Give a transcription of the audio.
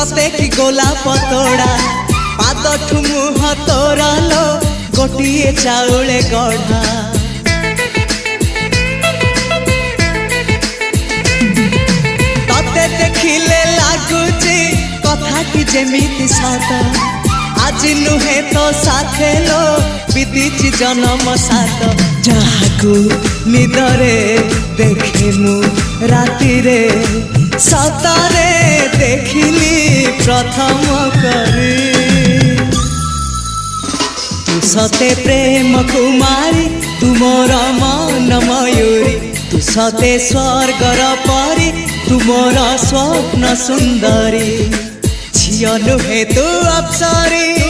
सते कि गोलाप तोड़ा पादठु मुह तोरा लो गोटिए चाउले गढ़ा तते देखिले लागुची कथा कि जेमिति सत आज नुहे तो साथे लो विदिची जन्म सात जहाकू निदरे देखे मु राति रे सतरे देखिली प्रथम करी तू सते प्रेम कुमारी तू मोर मन मयूरी तू सते स्वर्गर परी तू मोर स्वप्न सुंदरी झियो नुहे तू अप्सरी।